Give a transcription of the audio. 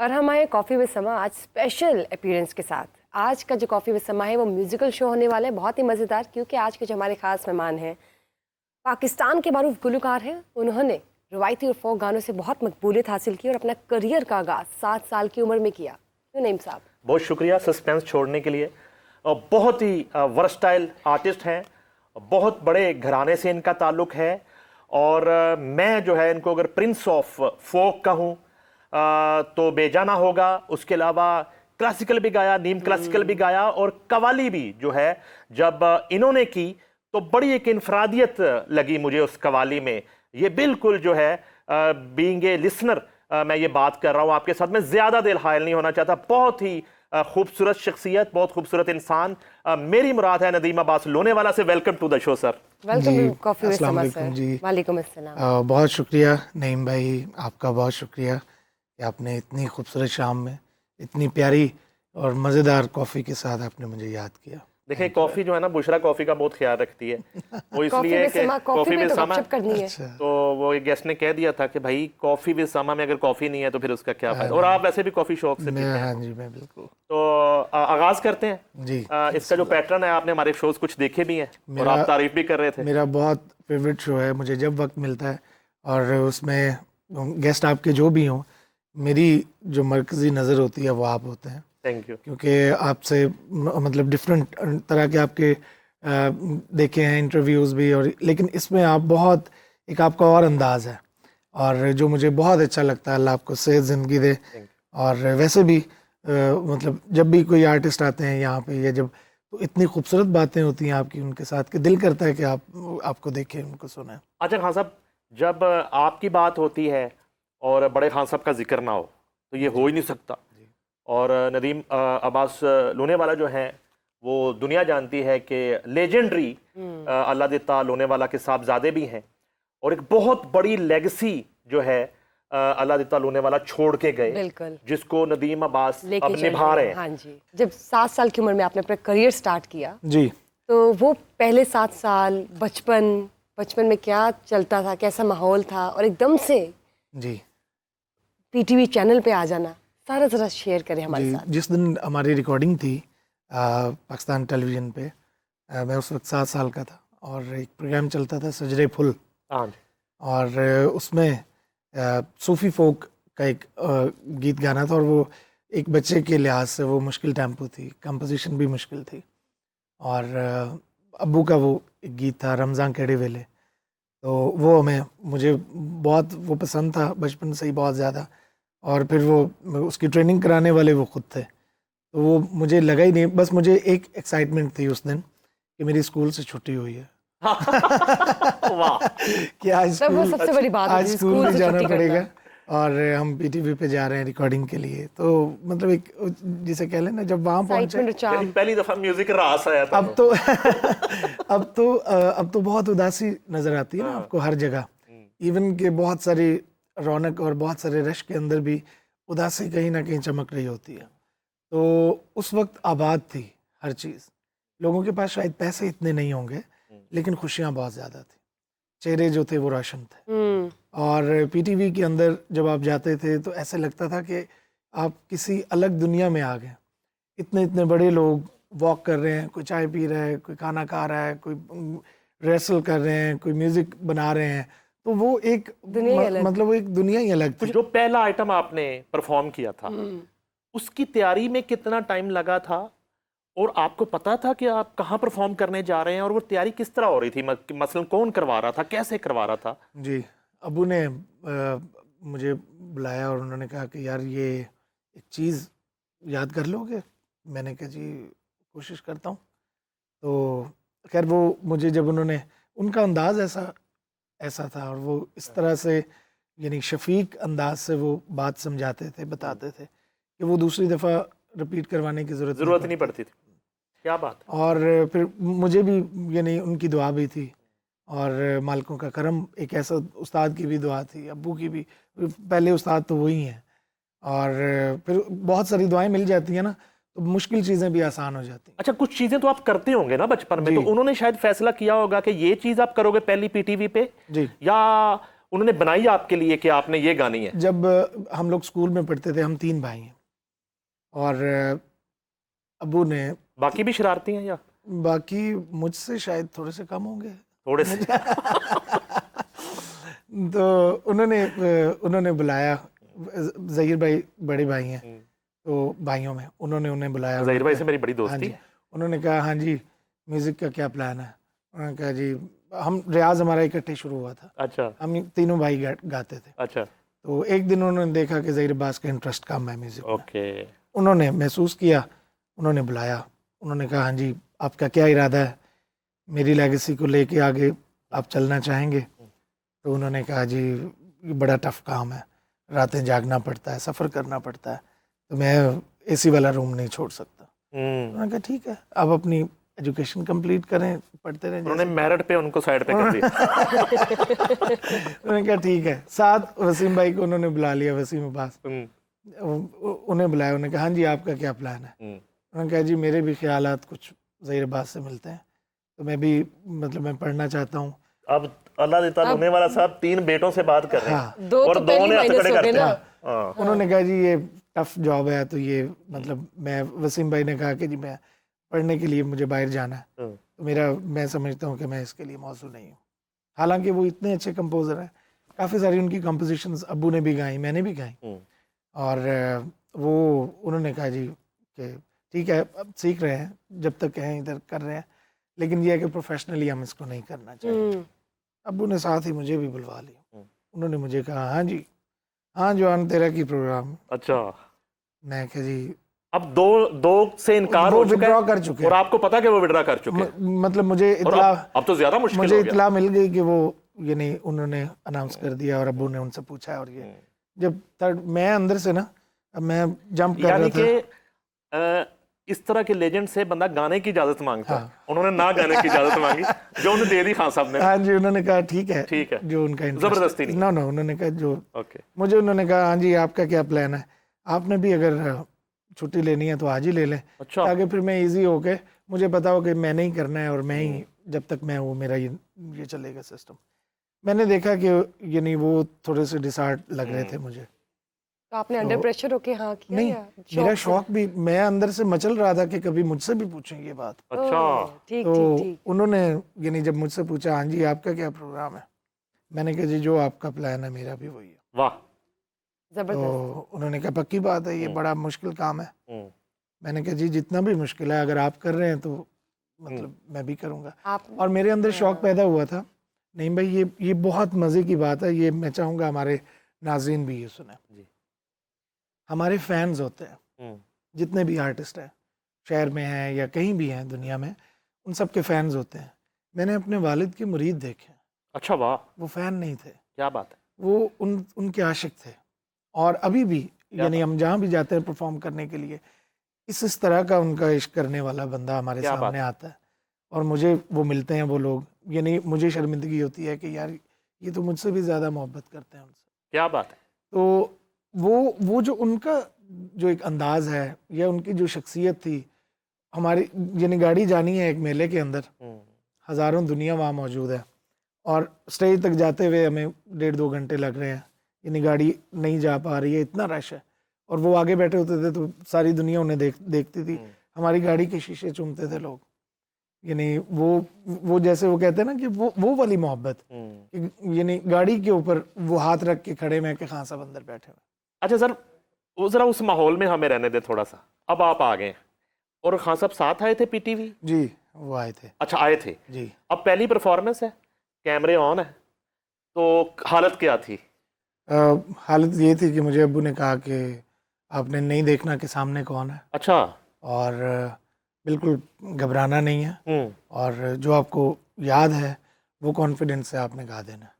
और हम आए कॉफ़ी विद समा आज स्पेशल अपीयरेंस के साथ। आज का जो कॉफ़ी विद समा है वो म्यूजिकल शो होने वाला है, बहुत ही मज़ेदार, क्योंकि आज के जो हमारे ख़ास मेहमान हैं पाकिस्तान के मारूफ गुलकार हैं। उन्होंने रवायती और फोक गानों से बहुत मकबूलियत हासिल की और अपना करियर का आगाज़ 7 साल की उम्र में किया। तो नईम साहब, बहुत शुक्रिया सस्पेंस छोड़ने के लिए। बहुत ही वर्सटाइल आर्टिस्ट हैं, बहुत बड़े घराने से इनका ताल्लुक है और मैं जो है इनको अगर प्रिंस ऑफ फोक कहूँ तो बेजाना होगा। उसके अलावा क्लासिकल भी गाया, नीम क्लासिकल भी गाया और कवाली भी जो है जब इन्होंने की तो बड़ी एक इनफरादियत लगी मुझे उस कवाली में। ये बिल्कुल जो है बीइंग ए लिसनर मैं ये बात कर रहा हूँ आपके साथ, मैं ज्यादा दिल हायल नहीं होना चाहता। बहुत ही खूबसूरत शख्सियत, बहुत खूबसूरत इंसान। मेरी मुराद है नदीम अब्बास लोनेवाला से। Welcome to the show sir. Welcome to coffee with Sama sir. जी, वालेकुम अस्सलाम। बहुत शुक्रिया नईम भाई, आपका बहुत शुक्रिया कि आपने इतनी खूबसूरत शाम में इतनी प्यारी और मज़ेदार कॉफ़ी के साथ आपने मुझे याद किया। देखिए कॉफी जो है ना, बुशरा कॉफी का बहुत ख्याल रखती है। वो इसलिए कि कॉफी विद समा करनी है। तो वो एक गेस्ट ने कह दिया था कि भाई कॉफी विद समा में अगर कॉफी नहीं है तो फिर उसका क्या फायदा। और आप वैसे भी कॉफी शौक से पीते हैं। हाँ जी, मैं बिल्कुल। तो आगाज करते हैं जी। इसका जो पैटर्न है, आपने हमारे शोज कुछ देखे भी हैं और आप तारीफ भी कर रहे थे। मेरा बहुत फेवरेट शो है, मुझे जब वक्त मिलता है और उसमें गेस्ट आपके जो भी हों, मेरी जो मरकजी नज़र होती है वो आप होते हैं। Thank you. क्योंकि आपसे मतलब डिफरेंट तरह के आपके देखे हैं इंटरव्यूज़ भी, और लेकिन इसमें आप बहुत एक आपका और अंदाज़ है और जो मुझे बहुत अच्छा लगता है। अल्लाह आपको सेहत ज़िंदगी दे। और वैसे भी मतलब जब भी कोई आर्टिस्ट आते हैं यहाँ पे या जब, तो इतनी खूबसूरत बातें होती हैं आपकी उनके साथ कि दिल करता है कि आपको देखें, उनको सुने। अच्छा खान साहब, जब आपकी बात होती है और बड़े खान साहब का जिक्र ना हो तो ये हो ही नहीं सकता। और नदीम अब्बास लोनेवाला जो है वो दुनिया जानती है कि लेजेंडरी अल्लाह दिता लोनेवाला के साहबजादे भी हैं और एक बहुत बड़ी लेगेसी जो है अल्लाह दिता लोनेवाला छोड़ के गए, बिल्कुल, जिसको नदीम अब्बास अब निभा रहे हैं। हाँ जी, जब 7 साल की उम्र में आपने अपना करियर स्टार्ट किया जी, तो वो पहले 7 साल बचपन में क्या चलता था, कैसा माहौल था, और एकदम से जी पीटीवी चैनल पे आ जाना, सारा जरा शेयर करें हमारे साथ। जिस दिन हमारी रिकॉर्डिंग थी पाकिस्तान टेलीविज़न पे, मैं उस वक्त 7 साल का था और एक प्रोग्राम चलता था सजरे फुल, और उसमें सूफ़ी फोक का एक गीत गाना था और वो एक बच्चे के लिहाज से वो मुश्किल टेम्पो थी, कंपोजिशन भी मुश्किल थी। और अब्बू का वो एक गीत था रमज़ान केड़े वेले, तो वो मुझे बहुत वो पसंद था बचपन से ही बहुत ज़्यादा। और फिर वो उसकी ट्रेनिंग कराने वाले वो खुद थे, तो वो मुझे लगा ही नहीं, बस मुझे एक एक्साइटमेंट थी उस दिन कि मेरी स्कूल से छुट्टी हुई है। वाह, कि आज सबसे बड़ी बात आज होती है, स्कूल स्कूल में से जाना छुट्टी पड़ेगा और हम पीटीवी पे जा रहे हैं रिकॉर्डिंग के लिए। तो मतलब एक जिसे कह लेना, जब वहाँ पहुँचे पहली दफा म्यूजिक रास आया था। अब तो अब तो बहुत उदासी नजर आती है ना आपको हर जगह। इवन के बहुत सारी रौनक और बहुत सारे रश के अंदर भी उदासी कहीं ना कहीं चमक रही होती है। तो उस वक्त आबाद थी हर चीज़, लोगों के पास शायद पैसे इतने नहीं होंगे लेकिन खुशियाँ बहुत ज़्यादा थी, चेहरे जो थे वो रोशन थे। और पीटीवी के अंदर जब आप जाते थे तो ऐसे लगता था कि आप किसी अलग दुनिया में आ गए। इतने इतने बड़े लोग वॉक कर रहे हैं, कोई चाय पी रहा है, कोई खाना खा रहा है, कोई रेसल कर रहे हैं, कोई म्यूज़िक बना रहे हैं। तो वो एक मतलब वो एक दुनिया ही अलग थी। जो पहला आइटम आपने परफॉर्म किया था उसकी तैयारी में कितना टाइम लगा था और आपको पता था कि आप कहाँ परफॉर्म करने जा रहे हैं और वो तैयारी किस तरह हो रही थी? मसलन कौन करवा रहा था, कैसे करवा रहा था? जी, अबू ने मुझे बुलाया और उन्होंने कहा कि यार ये एक चीज़ याद कर लोगे? मैंने कहा जी कोशिश करता हूँ। तो खैर वो मुझे जब उन्होंने, उनका अंदाज़ ऐसा था और वो इस तरह से यानी शफीक अंदाज से वो बात समझाते थे, बताते थे कि वो दूसरी दफ़ा रिपीट करवाने की ज़रूरत नहीं पड़ती थी। क्या बात। और फिर मुझे भी यानी उनकी दुआ भी थी और मालिकों का करम, एक ऐसा उस्ताद की भी दुआ थी, अब्बू की भी, पहले उस्ताद तो वही हैं और फिर बहुत सारी दुआएं मिल जाती हैं ना, तो मुश्किल चीज़ें भी आसान हो जाती हैं। अच्छा, कुछ चीज़ें तो आप करते होंगे ना बचपन में, तो उन्होंने शायद फैसला किया होगा कि ये चीज़ आप करोगे पहली पीटीवी पे जी, या उन्होंने बनाई आपके लिए कि आपने ये गानी है? जब हम लोग स्कूल में पढ़ते थे, हम 3 भाई हैं, और अब्बू ने, बाकी भी शरारती हैं या बाकी मुझसे शायद थोड़े से कम होंगे, थोड़े से? तो उन्होंने बुलाया, ज़हीर भाई बड़े भाई हैं, तो भाइयों में उन्होंने उन्हें बुलाया। ज़हीर भाई से मेरी बड़ी हाँ दोस्ती जी, है। उन्होंने कहा हाँ जी म्यूज़िक का क्या प्लान है। उन्होंने कहा जी, हम रियाज हमारा इकट्ठे शुरू हुआ था, अच्छा हम तीनों भाई गाते थे। अच्छा, तो एक दिन उन्होंने देखा कि ज़हीर अब्बास का इंटरेस्ट कम है म्यूज़िक में, ओके। उन्होंने महसूस किया, उन्होंने बुलाया, उन्होंने कहा हाँ जी आपका क्या इरादा है, मेरी लेगेसी को लेके आगे आप चलना चाहेंगे? तो उन्होंने कहा जी ये बड़ा टफ काम है, रातें जागना पड़ता है, सफ़र करना पड़ता है, तो मैं एसी वाला रूम नहीं छोड़ सकता। उन्होंने कहा ठीक है, आप अपनी एजुकेशन कंप्लीट करें, पढ़ते रहें। उन्होंने मेरिट पे उनको साइड पे कर दिया। उन्होंने कहा ठीक है। साथ वसीम भाई को उन्होंने बुला लिया, वसीम अब्बास, उन्हें बुलाया, उन्होंने कहा हाँ जी आपका क्या प्लान है? उन्होंने कहा जी मेरे भी ख्यालात कुछ ज़हीर अब्बास से मिलते हैं, तो मैं भी मतलब मैं पढ़ना चाहता हूँ। अब अल्लाह देता होने वाला साहब 3 बेटों से बात कर रहे हैं। हाँ, दो और तो 2 पहली ने माइनस हथकड़े हो गए करते ना। हैं। हाँ। उन्होंने कहा जी ये टफ जॉब है, तो ये मतलब मैं, वसीम भाई ने कहा कि जी मैं पढ़ने के लिए मुझे बाहर जाना है, तो मैं समझता हूँ कि मैं इसके लिए मौजू नहीं हूँ। हालांकि वो इतने अच्छे कंपोज़र हैं, काफ़ी सारी उनकी कंपोजिशंस अब्बू ने भी गाई, मैंने भी गाई, और वो उन्होंने कहा जी कि ठीक है अब सीख रहे हैं, जब तक हैं इधर कर रहे हैं, लेकिन ये है कि प्रोफेशनली हम इसको नहीं करना चाहिए। अब्बू ने साथ ही मुझे भी बुलवा लिया, उन्होंने मुझे कहा हाँ जी, हाँ जवान तेरा की प्रोग्राम। अच्छा, मैं कहा जी अब दो से इनकार वो हो चुका विड्रॉ है कर चुके और हैं। आपको पता कि वो विड्रॉ कर चुके हैं, मतलब मुझे और इतला, अब तो ज्यादा मुश्किल मुझे हो गया। इतला मिल गई कि वो ये नहीं, उन्होंने अनाउंस कर दिया और अब्बू ने उनसे पूछा, और ये जब तक मैं अंदर से ना, अब मैं जंप कर रहा यानी था। कि इस तरह के लेजेंड से बंदा गाने की इजाजत मांगता है। हाँ। उन्होंने ना गाने की इजाजत मांगी, जो उन्हें दे दी खान साहब ने। हाँ जी, उन्होंने कहा ठीक है, ठीक है, जो उनका जबरदस्ती नहीं। ना उन्होंने कहा जो ओके, मुझे, उन्होंने कहा हाँ जी आपका क्या प्लान है, आपने भी अगर छुट्टी लेनी है तो आज ही ले लें, अच्छा, ताकि फिर मैं इजी होके, मुझे पता हो कि मैंने ही करना है, और मैं ही जब तक मैं वो मेरा ये चलेगा सिस्टम। मैंने देखा कि यानी वो थोड़े से डिसहार्ट लग रहे थे मुझे। तो आपने अंडर प्रेशर होके हाँ किया नहीं, या मेरा से? शौक भी, मैं अंदर से मचल रहा था कि कभी मुझसे भी पूछें ये बात। अच्छा, ओह, ठीक तो ठीक ठीक। उन्होंने यानी जब मुझसे पूछा हाँ जी आपका क्या प्रोग्राम है, मैंने कहा जी जो आपका प्लान है मेरा भी वही है। वाह, तो जबरदस्त। उन्होंने कहा पक्की बात है, ये बड़ा मुश्किल काम है। मैंने कहा जी जितना भी मुश्किल है, अगर आप कर रहे हैं तो मतलब मैं भी करूँगा। आप और मेरे अंदर शौक पैदा हुआ था, नहीं भाई ये बहुत मज़े की बात है, ये मैं चाहूँगा हमारे नाज़रीन भी ये सुने। जी। हमारे फैंस होते हैं, जितने भी आर्टिस्ट हैं, शहर में हैं या कहीं भी हैं दुनिया में, उन सब के फैंस होते हैं। मैंने अपने वालिद के मुरीद देखे, अच्छा, वाह, वो फ़ैन नहीं थे, क्या बात है। वो उनके आशिक थे, और अभी भी यानी हम जहाँ भी जाते हैं परफॉर्म करने के लिए, इस तरह का उनका इश्क करने वाला बंदा हमारे क्या बात सामने आता है, और मुझे वो मिलते हैं वो लोग, यानी मुझे शर्मिंदगी होती है कि यार ये तो मुझसे भी ज़्यादा मोहब्बत करते हैं उनसे। क्या बात है। तो वो जो उनका जो एक अंदाज है या उनकी जो शख्सियत थी, हमारी यानी गाड़ी जानी है एक मेले के अंदर, हज़ारों दुनिया वहाँ मौजूद है, और स्टेज तक जाते हुए हमें 1.5-2 घंटे लग रहे हैं, यानी गाड़ी नहीं जा पा रही है, इतना रश है, और वो आगे बैठे होते थे तो सारी दुनिया उन्हें देखती थी, हमारी गाड़ी के शीशे चूमते थे लोग, यानी वो जैसे वो कहते हैं ना कि वो वाली मोहब्बत, यानी गाड़ी के ऊपर वो हाथ रख के खड़े में कि खान साहब अंदर बैठे हुए। अच्छा सर, वो जरा उस माहौल में हमें रहने दे थोड़ा सा। अब आप आ गए और खान साहब साथ आए थे पीटीवी? जी वो आए थे। अच्छा, आए थे जी। अब पहली परफॉर्मेंस है, कैमरे ऑन है, तो हालत क्या थी? हालत ये थी कि मुझे अब्बू ने कहा कि आपने नहीं देखना कि सामने कौन है, अच्छा, और बिल्कुल घबराना नहीं है, हम्म, और जो आपको याद है वो कॉन्फिडेंस से आपने गा देना है।